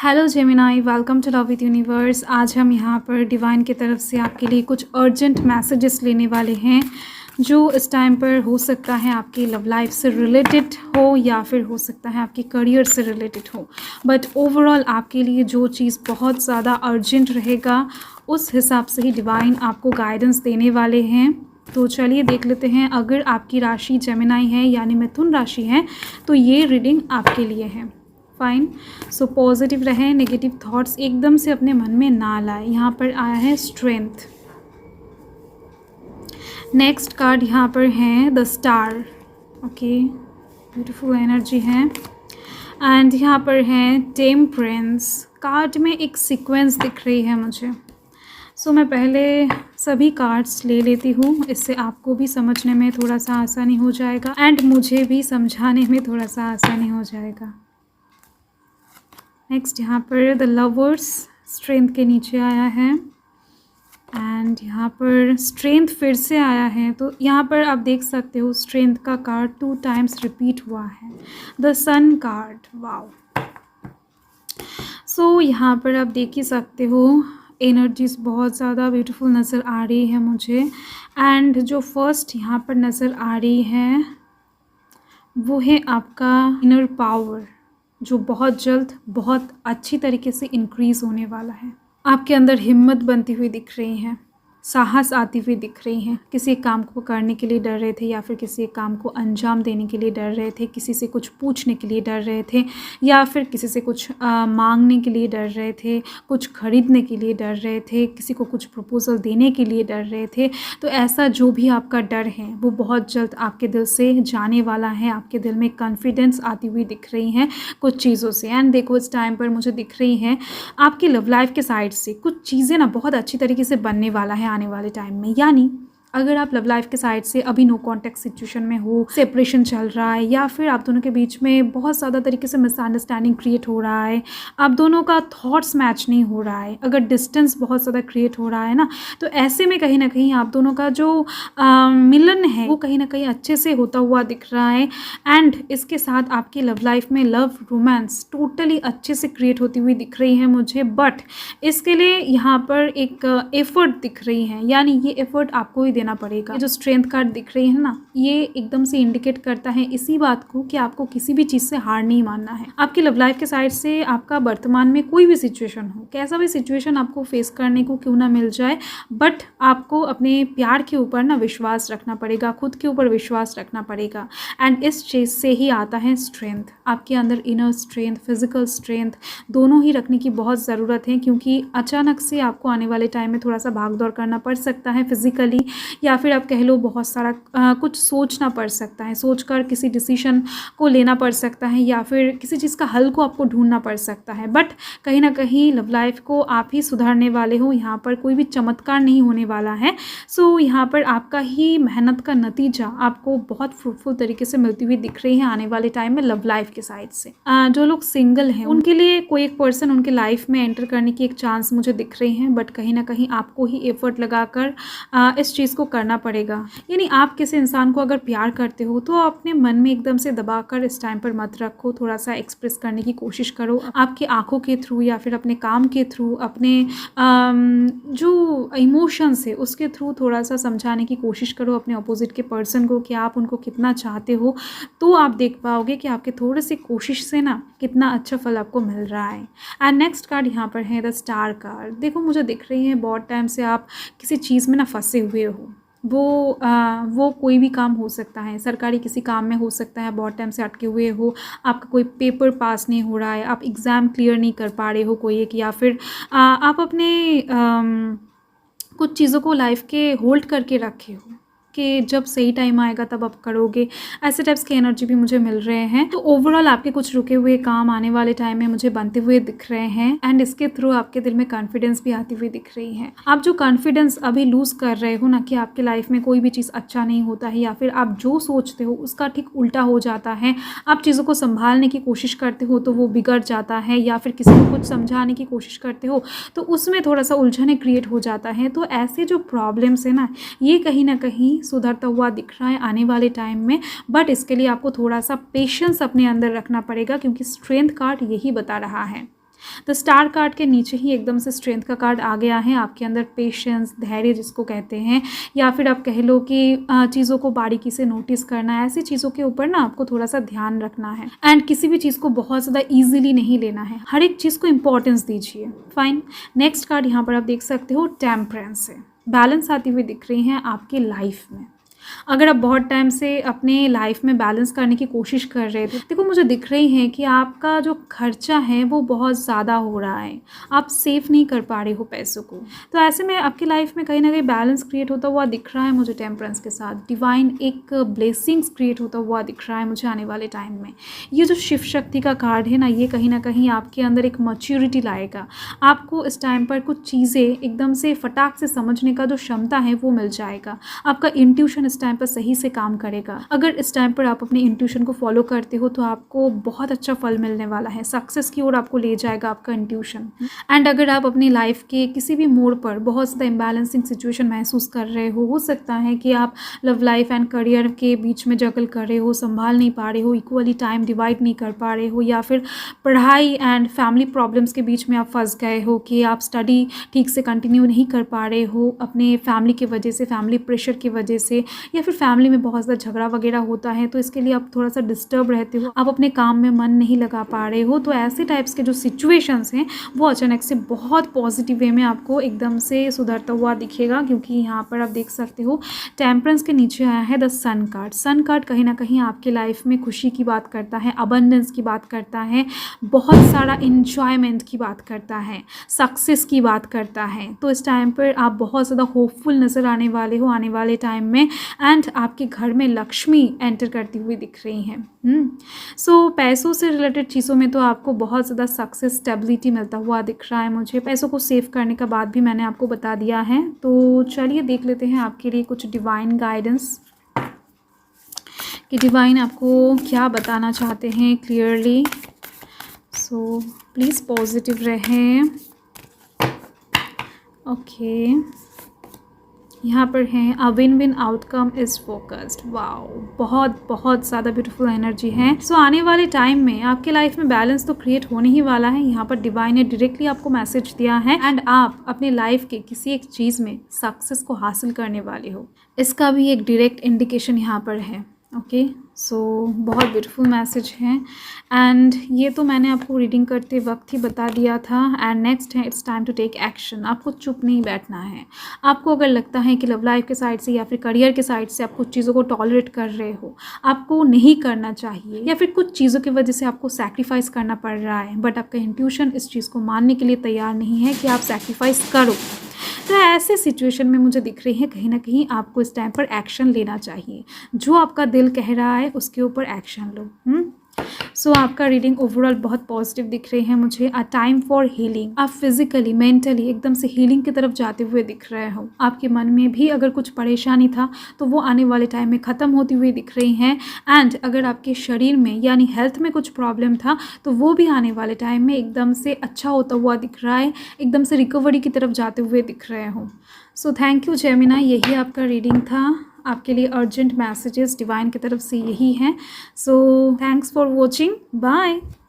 Hello Gemini, welcome to love with universe. आज हम यहाँ पर डिवाइन की तरफ से आपके लिए कुछ अर्जेंट मैसेजेस लेने वाले हैं जो इस टाइम पर हो सकता है आपकी लव लाइफ से रिलेटेड हो या फिर हो सकता है आपके करियर से रिलेटेड हो। बट ओवरऑल आपके लिए जो चीज़ बहुत ज़्यादा अर्जेंट रहेगा उस हिसाब से ही डिवाइन आपको गाइडेंस देने वाले हैं। तो चलिए देख लेते हैं। अगर आपकी राशि जेमिनाई है यानी मिथुन राशि है तो ये रीडिंग आपके लिए है। फाइन, सो पॉजिटिव रहें, नेगेटिव थॉट्स एकदम से अपने मन में ना लाए। यहाँ पर आया है स्ट्रेंथ। नेक्स्ट कार्ड यहाँ पर है the star. Okay, beautiful energy है। एंड यहाँ पर है टेम्परेंस। कार्ड में एक सीक्वेंस दिख रही है मुझे। सो मैं पहले सभी कार्ड्स ले लेती हूँ, इससे आपको भी समझने में थोड़ा सा आसानी हो जाएगा एंड मुझे भी समझाने में थोड़ा सा आसानी हो जाएगा। नेक्स्ट यहाँ पर द लवर्स स्ट्रेंथ के नीचे आया है एंड यहाँ पर स्ट्रेंथ फिर से आया है। तो यहाँ पर आप देख सकते हो स्ट्रेंथ का कार्ड 2 टाइम्स रिपीट हुआ है। The sun card, wow. So यहाँ पर आप देख ही सकते हो एनर्जीज बहुत ज़्यादा ब्यूटीफुल नज़र आ रही है मुझे। एंड जो फर्स्ट यहाँ पर नज़र आ रही है वो है आपका इनर पावर, जो बहुत जल्द बहुत अच्छी तरीके से इंक्रीज़ होने वाला है। आपके अंदर हिम्मत बनती हुई दिख रही है, साहस आती हुई दिख रही हैं। किसी एक काम को करने के लिए डर रहे थे या फिर किसी एक काम को अंजाम देने के लिए डर रहे थे, किसी से कुछ पूछने के लिए डर रहे थे या फिर किसी से कुछ मांगने के लिए डर रहे थे, कुछ खरीदने के लिए डर रहे थे, किसी को कुछ प्रपोजल देने के लिए डर रहे थे। तो ऐसा जो भी आपका डर है वो बहुत जल्द आपके दिल से जाने वाला है। आपके दिल में कॉन्फिडेंस आती हुई दिख रही है कुछ चीज़ों से। एंड देखो इस टाइम पर मुझे दिख रही है आपकी लव लाइफ के साइड से कुछ चीज़ें ना बहुत अच्छी तरीके से बनने वाला है आने वाले टाइम में। यानी अगर आप लव लाइफ के साइड से अभी नो कॉन्टैक्ट सिचुएशन में हो, सेपरेशन चल रहा है या फिर आप दोनों के बीच में बहुत ज़्यादा तरीके से मिसअंडरस्टैंडिंग क्रिएट हो रहा है, आप दोनों का थॉट्स मैच नहीं हो रहा है, अगर डिस्टेंस बहुत ज़्यादा क्रिएट हो रहा है ना, तो ऐसे में कहीं ना कहीं आप दोनों का जो मिलन है वो कहीं ना कहीं अच्छे से होता हुआ दिख रहा है। एंड इसके साथ आपकी लव लाइफ में लव रोमांस टोटली अच्छे से क्रिएट होती हुई दिख रही है मुझे। बट इसके लिए यहाँ पर एक एफर्ट दिख रही है, यानी ये एफर्ट आपको ही देना पड़ेगा। ये जो स्ट्रेंथ कार्ड दिख रही है ना, ये एकदम से इंडिकेट करता है इसी बात को कि आपको किसी भी चीज़ से हार नहीं मानना है। आपकी लव लाइफ के साइड से आपका वर्तमान में कोई भी सिचुएशन हो, कैसा भी सिचुएशन आपको फेस करने को क्यों ना मिल जाए, बट आपको अपने प्यार के ऊपर ना विश्वास रखना पड़ेगा, खुद के ऊपर विश्वास रखना पड़ेगा। एंड इस चीज़ से ही आता है स्ट्रेंथ। आपके अंदर इनर स्ट्रेंथ, फिजिकल स्ट्रेंथ दोनों ही रखने की बहुत ज़रूरत है, क्योंकि अचानक से आपको आने वाले टाइम में थोड़ा सा भाग दौड़ करना पड़ सकता है फिजिकली, या फिर आप कह लो बहुत सारा कुछ सोचना पड़ सकता है, सोचकर किसी डिसीजन को लेना पड़ सकता है या फिर किसी चीज़ का हल को आपको ढूंढना पड़ सकता है। बट कहीं ना कहीं लव लाइफ को आप ही सुधारने वाले हो, यहाँ पर कोई भी चमत्कार नहीं होने वाला है। सो यहाँ पर आपका ही मेहनत का नतीजा आपको बहुत फ्रूटफुल तरीके से मिलती हुई दिख रही है आने वाले टाइम में लव लाइफ के साइड से। जो लोग सिंगल हैं उनके लिए कोई एक पर्सन उनके लाइफ में एंटर करने की एक चांस मुझे दिख रही है, बट कहीं ना कहीं आपको ही एफर्ट लगाकर इस चीज़ को करना पड़ेगा। यानी आप किसी इंसान को अगर प्यार करते हो तो अपने मन में एकदम से दबाकर इस टाइम पर मत रखो, थोड़ा सा एक्सप्रेस करने की कोशिश करो आपकी आंखों के थ्रू या फिर अपने काम के थ्रू, अपने जो इमोशंस है उसके थ्रू थोड़ा सा समझाने की कोशिश करो अपने अपोजिट के पर्सन को कि आप उनको कितना चाहते हो। तो आप देख पाओगे कि आपके थोड़े से कोशिश से ना कितना अच्छा फल आपको मिल रहा है। एंड नेक्स्ट कार्ड यहाँ पर है द स्टार कार्ड। देखो मुझे दिख रही है बहुत टाइम से आप किसी चीज़ में ना फंसे हुए हो। वो कोई भी काम हो सकता है, सरकारी किसी काम में हो सकता है, बहुत टाइम से अटके हुए हो, आपका कोई पेपर पास नहीं हो रहा है, आप एग्ज़ाम क्लियर नहीं कर पा रहे हो कोई एक, या फिर आप अपने कुछ चीज़ों को लाइफ के होल्ड करके रखे हो कि जब सही टाइम आएगा तब आप करोगे। ऐसे टाइप्स की एनर्जी भी मुझे मिल रहे हैं। तो ओवरऑल आपके कुछ रुके हुए काम आने वाले टाइम में मुझे बनते हुए दिख रहे हैं एंड इसके थ्रू आपके दिल में कॉन्फिडेंस भी आती हुई दिख रही है। आप जो कॉन्फिडेंस अभी लूज़ कर रहे हो ना कि आपके लाइफ में कोई भी चीज़ अच्छा नहीं होता है या फिर आप जो सोचते हो उसका ठीक उल्टा हो जाता है, आप चीज़ों को संभालने की कोशिश करते हो तो वो बिगड़ जाता है, या फिर किसी को कुछ समझाने की कोशिश करते हो तो उसमें थोड़ा सा उलझने क्रिएट हो जाता है। तो ऐसे जो प्रॉब्लम्स है ना, ये कहीं ना कहीं सुधरता हुआ दिख रहा है आने वाले टाइम में। बट इसके लिए आपको थोड़ा सा पेशेंस अपने अंदर रखना पड़ेगा, क्योंकि स्ट्रेंथ कार्ड यही बता रहा है। द स्टार कार्ड के नीचे ही एकदम से स्ट्रेंथ का कार्ड आ गया है। आपके अंदर पेशेंस, धैर्य जिसको कहते हैं, या फिर आप कह लो कि चीज़ों को बारीकी से नोटिस करना है। ऐसी चीज़ों के ऊपर ना आपको थोड़ा सा ध्यान रखना है एंड किसी भी चीज़ को बहुत ज़्यादा ईजिली नहीं लेना है। हर एक चीज़ को इंपॉर्टेंस दीजिए। फाइन। नेक्स्ट कार्ड यहाँ पर आप देख सकते हो टेम्परेंस से बैलेंस आती हुई दिख रही हैं आपकी लाइफ में। अगर आप बहुत टाइम से अपने लाइफ में बैलेंस करने की कोशिश कर रहे थे, देखो मुझे दिख रही है कि आपका जो खर्चा है वो बहुत ज़्यादा हो रहा है, आप सेव नहीं कर पा रहे हो पैसों को। तो ऐसे में आपकी लाइफ में कहीं ना कहीं बैलेंस क्रिएट होता हुआ दिख रहा है मुझे टेम्परेंस के साथ। डिवाइन एक ब्लेसिंग्स क्रिएट होता हुआ दिख रहा है मुझे आने वाले टाइम में। ये जो शिव शक्ति का कार्ड है ना, ये कहीं ना कहीं आपके अंदर एक मैच्योरिटी लाएगा। आपको इस टाइम पर कुछ चीज़ें एकदम से फटाक से समझने का जो क्षमता है वो मिल जाएगा। आपका इंट्यूशन इस टाइम पर सही से काम करेगा। अगर इस टाइम पर आप अपने इंट्यूशन को फॉलो करते हो तो आपको बहुत अच्छा फल मिलने वाला है। सक्सेस की ओर आपको ले जाएगा आपका इंट्यूशन। एंड अगर आप अपनी लाइफ के किसी भी मोड़ पर बहुत ज़्यादा इम्बैलेंसिंग सिचुएशन महसूस कर रहे हो सकता है कि आप लव लाइफ एंड करियर के बीच में जगल कर रहे हो, संभाल नहीं पा रहे हो, इक्वली टाइम डिवाइड नहीं कर पा रहे हो, या फिर पढ़ाई एंड फैमिली प्रॉब्लम्स के बीच में आप फंस गए हो कि आप स्टडी ठीक से कंटिन्यू नहीं कर पा रहे हो अपने फैमिली की वजह से, फैमिली प्रेशर की वजह से, या फिर फैमिली में बहुत ज़्यादा झगड़ा वगैरह होता है तो इसके लिए आप थोड़ा सा डिस्टर्ब रहते हो, आप अपने काम में मन नहीं लगा पा रहे हो। तो ऐसे टाइप्स के जो सिचुएशंस हैं वो अचानक से बहुत पॉजिटिव वे में आपको एकदम से सुधरता हुआ दिखेगा, क्योंकि यहाँ पर आप देख सकते हो टेम्परेंस के नीचे आया है the sun card. Sun card कहीं ना कहीं आपके लाइफ में खुशी की बात करता है, अबंडेंस की बात करता है, बहुत सारा इंजॉयमेंट की बात करता है, सक्सेस की बात करता है। तो इस टाइम पर आप बहुत ज़्यादा होपफुल नज़र आने वाले हो आने वाले टाइम में। एंड आपके घर में लक्ष्मी एंटर करती हुई दिख रही हैं। सो पैसों से रिलेटेड चीज़ों में तो आपको बहुत ज़्यादा सक्सेस, स्टेबिलिटी मिलता हुआ दिख रहा है मुझे। पैसों को सेव करने का बात भी मैंने आपको बता दिया है। तो चलिए देख लेते हैं आपके लिए कुछ डिवाइन गाइडेंस कि डिवाइन आपको क्या बताना चाहते हैं क्लियरली। सो प्लीज़ पॉजिटिव रहें। ओके, यहाँ पर है a win win outcome is focused. Wow, बहुत बहुत ज़्यादा ब्यूटीफुल एनर्जी है। सो आने वाले टाइम में आपके लाइफ में बैलेंस तो क्रिएट होने ही वाला है। यहाँ पर डिवाइन ने डायरेक्टली आपको मैसेज दिया है एंड आप अपने लाइफ के किसी एक चीज़ में सक्सेस को हासिल करने वाले हो, इसका भी एक डायरेक्ट इंडिकेशन यहाँ पर है। ओके, सो बहुत ब्यूटीफुल मैसेज है एंड ये तो मैंने आपको रीडिंग करते वक्त ही बता दिया था। एंड नेक्स्ट है it's time to take action. आपको चुप नहीं बैठना है। आपको अगर लगता है कि लव लाइफ के साइड से या फिर करियर के साइड से आप कुछ चीज़ों को टॉलरेट कर रहे हो, आपको नहीं करना चाहिए, या फिर कुछ चीज़ों की वजह से आपको सैक्रिफाइस करना पड़ रहा है, बट आपका इंट्यूशन इस चीज़ को मानने के लिए तैयार नहीं है कि आप सैक्रिफाइस करो, तो ऐसे सिचुएशन में मुझे दिख रही है कहीं ना कहीं आपको इस टाइम पर एक्शन लेना चाहिए। जो आपका दिल कह रहा है उसके ऊपर एक्शन लो। सो आपका रीडिंग ओवरऑल बहुत पॉजिटिव दिख रही है मुझे। A time for healing. आप फिजिकली, मेंटली एकदम से हीलिंग की तरफ जाते हुए दिख रहे हो। आपके मन में भी अगर कुछ परेशानी था तो वो आने वाले टाइम में ख़त्म होती हुई दिख रही हैं। एंड अगर आपके शरीर में यानी हेल्थ में कुछ प्रॉब्लम था तो वो भी आने वाले टाइम में एकदम से अच्छा होता हुआ दिख रहा है, एकदम से रिकवरी की तरफ जाते हुए दिख रहे हो। सो थैंक यू जेमिनाई, यही आपका रीडिंग था। आपके लिए अर्जेंट मैसेजेस डिवाइन की तरफ से यही हैं। So thanks for watching, bye.